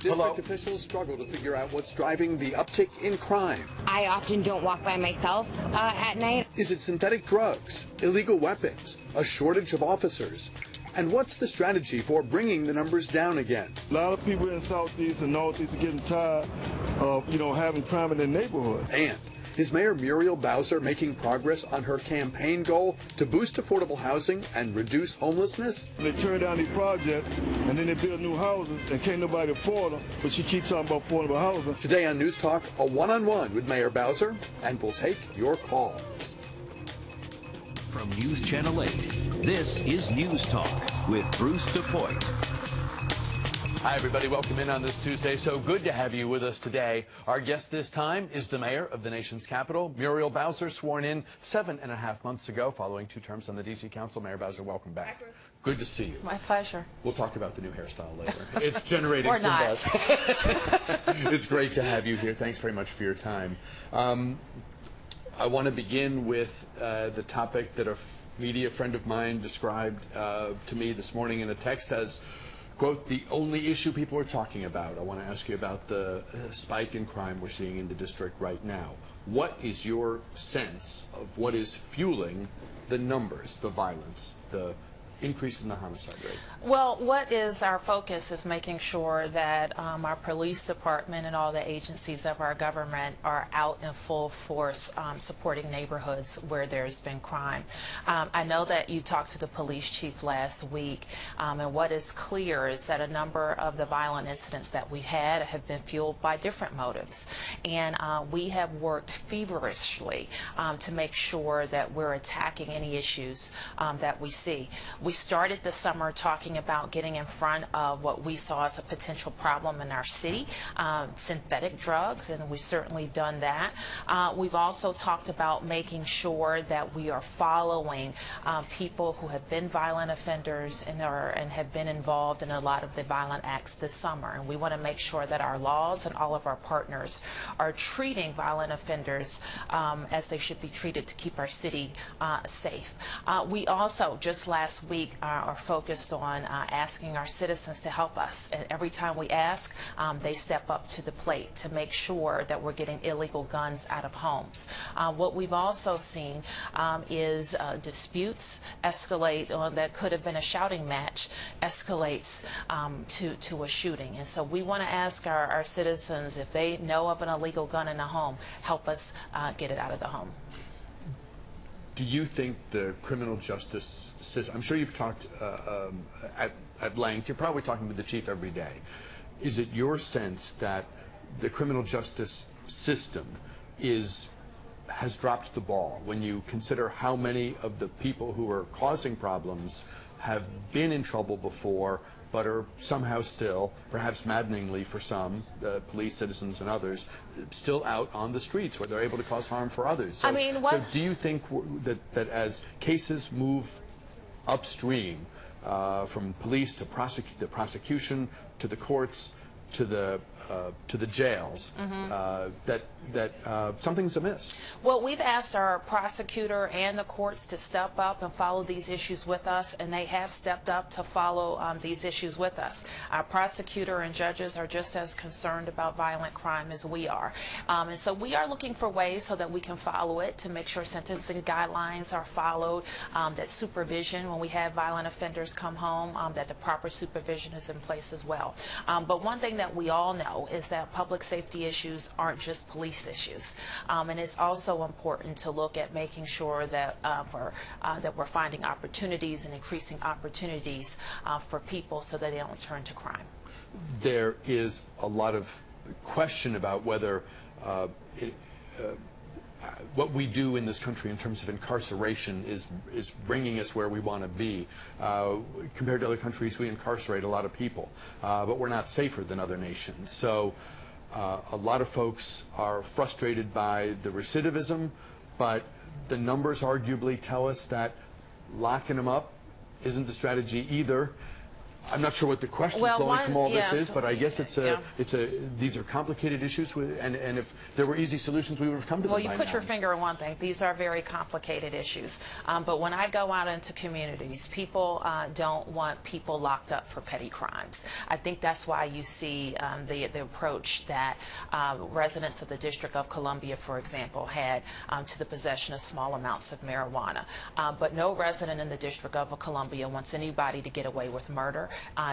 District officials struggle to figure out what's driving the uptick in crime. I often don't walk by myself at night. Is it synthetic drugs, illegal weapons, a shortage of officers? And what's the strategy for bringing the numbers down again? A lot of people in Southeast and Northeast are getting tired of, having crime in their neighborhood. And is Mayor Muriel Bowser making progress on her campaign goal to boost affordable housing and reduce homelessness? They turn down these projects and then they build new houses and can't nobody afford them, but she keeps talking about affordable housing. Today on News Talk, a one-on-one with Mayor Bowser, and we'll take your calls. From News Channel 8, this is News Talk with Bruce DePoit. Hi, everybody. Welcome in on this Tuesday. So good to have you with us today. Our guest this time is the mayor of the nation's capital, Muriel Bowser, sworn in 7.5 months ago following 2 terms on the D.C. Council. Mayor Bowser, welcome back. Good to see you. My pleasure. We'll talk about the new hairstyle later. It's generating or some not. buzz. It's great to have you here. Thanks very much for your time. I want to begin with the topic that a media friend of mine described to me this morning in a text as, quote, the only issue people are talking about. I want to ask you about the spike in crime we're seeing in the district right now. What is your sense of what is fueling the numbers, the violence, the increase in the homicide rate? Well, what is our focus is making sure that our police department and all the agencies of our government are out in full force supporting neighborhoods where there's been crime. I know that you talked to the police chief last week, and what is clear is that a number of the violent incidents that we had have been fueled by different motives. And we have worked feverishly to make sure that we're attacking any issues that we see. We started the summer talking about getting in front of what we saw as a potential problem in our city, synthetic drugs, and we've certainly done that. We've also talked about making sure that we are following people who have been violent offenders and have been involved in a lot of the violent acts this summer. And we want to make sure that our laws and all of our partners are treating violent offenders as they should be treated to keep our city safe. We also, just last week, are focused on asking our citizens to help us. And every time we ask, they step up to the plate to make sure that we're getting illegal guns out of homes. What we've also seen is disputes escalate that could have been a shouting match escalates to a shooting. And so we want to ask our citizens, if they know of an illegal gun in a home, help us get it out of the home. Do you think the criminal justice system, I'm sure you've talked at length, you're probably talking with the chief every day. Is it your sense that the criminal justice system has dropped the ball when you consider how many of the people who are causing problems have been in trouble before but are somehow still, perhaps maddeningly for some, police, citizens, and others, still out on the streets where they're able to cause harm for others? So, so do you think that as cases move upstream from police to the prosecution to the courts to the jails, that something's amiss? Well, we've asked our prosecutor and the courts to step up and follow these issues with us, and they have stepped up to follow these issues with us. Our prosecutor and judges are just as concerned about violent crime as we are. And so we are looking for ways so that we can follow it, to make sure sentencing guidelines are followed, that supervision when we have violent offenders come home, that the proper supervision is in place as well. But one thing that we all know is that public safety issues aren't just police issues, and it's also important to look at making sure that that we're finding opportunities and increasing opportunities for people so that they don't turn to crime. There is a lot of question about whether what we do in this country in terms of incarceration is bringing us where we want to be. Compared to other countries, we incarcerate a lot of people, but we're not safer than other nations. So a lot of folks are frustrated by the recidivism, but the numbers arguably tell us that locking them up isn't the strategy either. I'm not sure what the question flowing from all this is, but I guess these are complicated issues, and if there were easy solutions, we would have come to them. Well, you put your finger on one thing. These are very complicated issues. But when I go out into communities, people don't want people locked up for petty crimes. I think that's why you see the approach that residents of the District of Columbia, for example, had to the possession of small amounts of marijuana. But no resident in the District of Columbia wants anybody to get away with murder.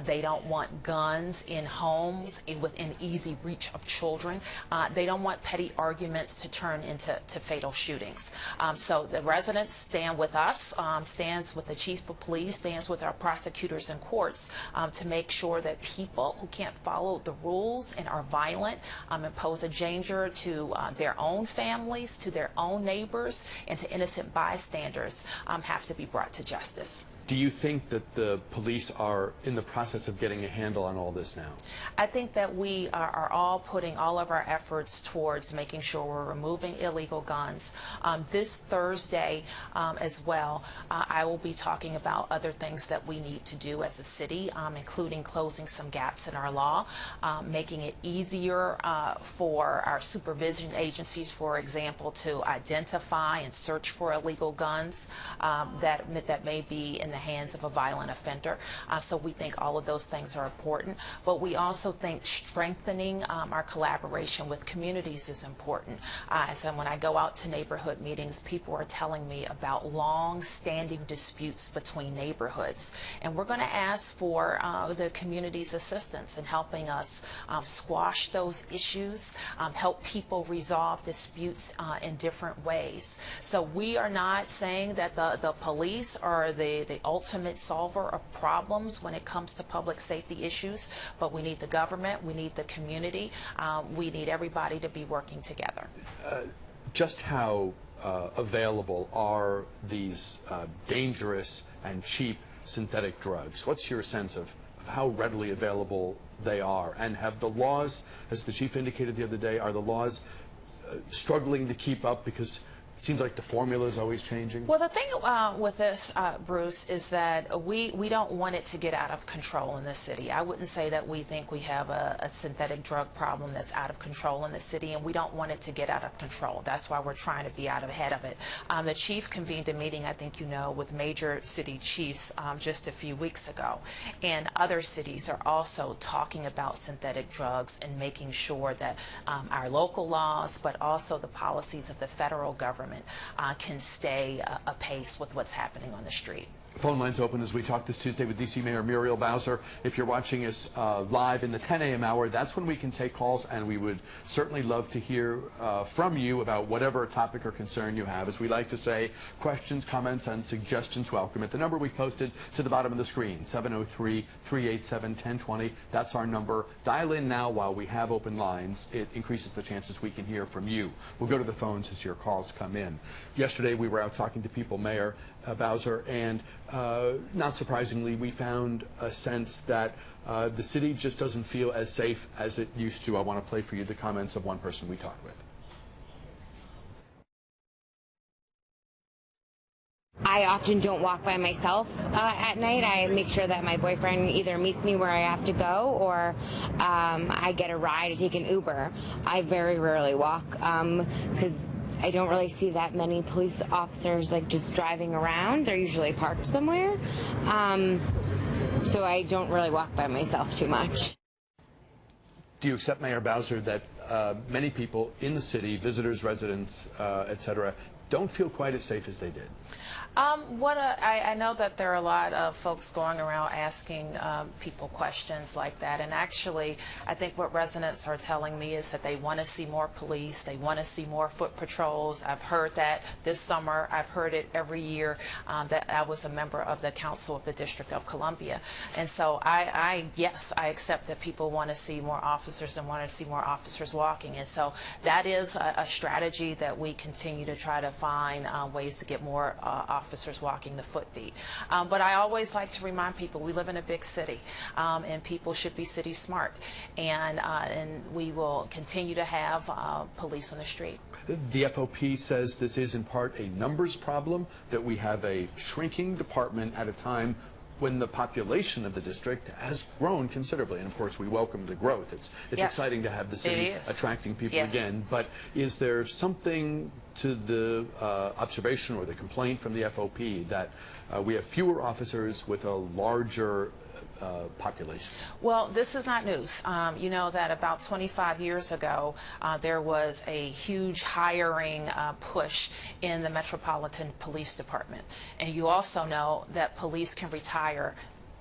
They don't want guns in homes within easy reach of children. They don't want petty arguments to turn into fatal shootings. So the residents stand with us, stands with the chief of police, stands with our prosecutors and courts to make sure that people who can't follow the rules and are violent and pose a danger to their own families, to their own neighbors, and to innocent bystanders have to be brought to justice. Do you think that the police are in the process of getting a handle on all this now? I think that we are all putting all of our efforts towards making sure we're removing illegal guns. This Thursday as well, I will be talking about other things that we need to do as a city, including closing some gaps in our law, making it easier for our supervision agencies, for example, to identify and search for illegal guns that may be in the hands of a violent offender. So we think all of those things are important, but we also think strengthening our collaboration with communities is important. So when I go out to neighborhood meetings, people are telling me about long-standing disputes between neighborhoods, and we're going to ask for the community's assistance in helping us squash those issues, help people resolve disputes in different ways. So we are not saying that the police are the ultimate solver of problems when it comes to public safety issues, but we need the government, we need the community, we need everybody to be working together. Just how available are these dangerous and cheap synthetic drugs? What's your sense of how readily available they are? And have the laws, as the chief indicated the other day, are the laws struggling to keep up because it seems like the formula is always changing? Well, the thing with this, Bruce, is that we don't want it to get out of control in this city. I wouldn't say that we think we have a synthetic drug problem that's out of control in the city, and we don't want it to get out of control. That's why we're trying to be out ahead of it. The chief convened a meeting, I think you know, with major city chiefs just a few weeks ago, and other cities are also talking about synthetic drugs and making sure that our local laws, but also the policies of the federal government can stay apace with what's happening on the street. Phone lines open as we talk this Tuesday with D.C. Mayor Muriel Bowser. If you're watching us live in the 10 a.m. hour, that's when we can take calls, and we would certainly love to hear from you about whatever topic or concern you have. As we like to say, questions, comments, and suggestions welcome. At the number we posted to the bottom of the screen, 703-387-1020. That's our number. Dial in now while we have open lines. It increases the chances we can hear from you. We'll go to the phones as your calls come in. Yesterday, we were out talking to people, Mayor Bowser, and not surprisingly, we found a sense that the city just doesn't feel as safe as it used to. I want to play for you the comments of one person we talked with. I often don't walk by myself at night. I make sure that my boyfriend either meets me where I have to go, or I get a ride to take an Uber. I very rarely walk because I don't really see that many police officers like just driving around. They're usually parked somewhere. So I don't really walk by myself too much. Do you accept, Mayor Bowser, that many people in the city, visitors, residents, etc., don't feel quite as safe as they did? I know that there are a lot of folks going around asking people questions like that, and actually I think what residents are telling me is that they want to see more police, they want to see more foot patrols. I've heard that this summer, I've heard it every year that I was a member of the Council of the District of Columbia, and so yes, I accept that people want to see more officers and want to see more officers walking, and so that is a strategy that we continue to try to find ways to get more officers walking the footbeat. But I always like to remind people we live in a big city, and people should be city smart, and we will continue to have police on the street. The FOP says this is in part a numbers problem, that we have a shrinking department at a time when the population of the district has grown considerably. And of course, we welcome the growth. It's Yes. exciting to have the city attracting people Yes. again. But is there something to the observation or the complaint from the FOP that we have fewer officers with a larger population? Well, this is not news. You know that about 25 years ago, there was a huge hiring push in the Metropolitan Police Department. And you also know that police can retire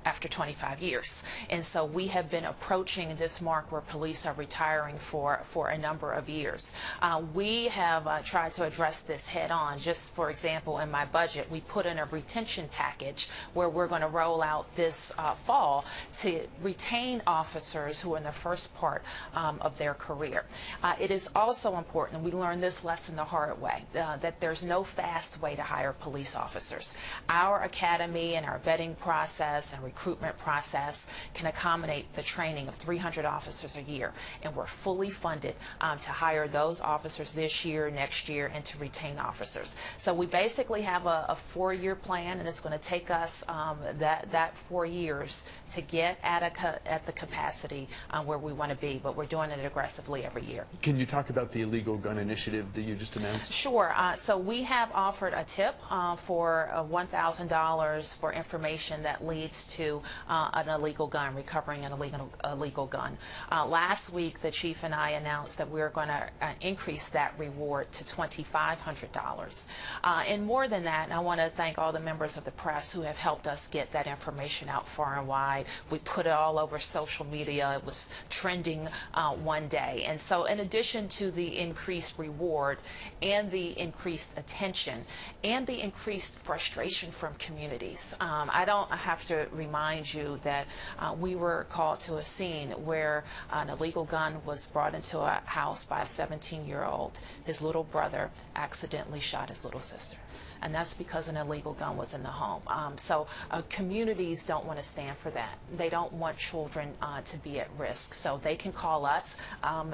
after 25 years. And so we have been approaching this mark where police are retiring for a number of years. We have tried to address this head on. Just for example, in my budget, we put in a retention package where we're going to roll out this fall to retain officers who are in the first part of their career. It is also important, and we learned this lesson the hard way, that there's no fast way to hire police officers. Our academy and our vetting process and recruitment process can accommodate the training of 300 officers a year, and we're fully funded to hire those officers this year, next year, and to retain officers. So we basically have a 4-year plan, and it's going to take us that 4 years to get at the capacity where we want to be, but we're doing it aggressively every year. Can you talk about the illegal gun initiative that you just announced? Sure. So we have offered a tip for $1,000 for information that leads to an illegal gun, recovering an illegal gun. Last week, the chief and I announced that we're going to increase that reward to $2,500. And more than that, I want to thank all the members of the press who have helped us get that information out far and wide. We put it all over social media. It was trending one day. And so in addition to the increased reward and the increased attention and the increased frustration from communities, I don't have to remind you that we were called to a scene where an illegal gun was brought into a house by a 17-year-old. His little brother accidentally shot his little sister. And that's because an illegal gun was in the home. So communities don't want to stand for that. They don't want children to be at risk. So they can call us.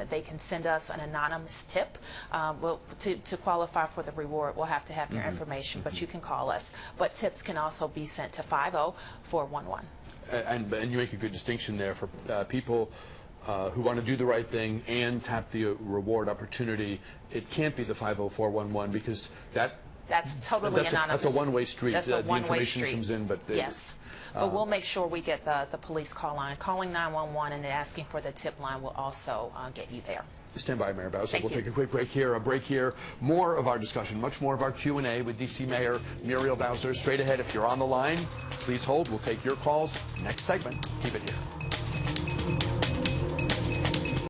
They can send us an anonymous tip. To qualify for the reward, we'll have to have your information, but you can call us. But tips can also be sent to 50411. And you make a good distinction there for people who want to do the right thing and tap the reward opportunity. It can't be the 50411 because that's totally anonymous. That's a one-way street. That's a one-way the information street. Comes in, but yes. But we'll make sure we get the police call line. Calling 911 and asking for the tip line will also get you there. Stand by, Mayor Bowser. We'll you. take a quick break here. More of our discussion, much more of our Q&A with D.C. Mayor Muriel Bowser. Straight ahead, if you're on the line, please hold. We'll take your calls next segment. Keep it here.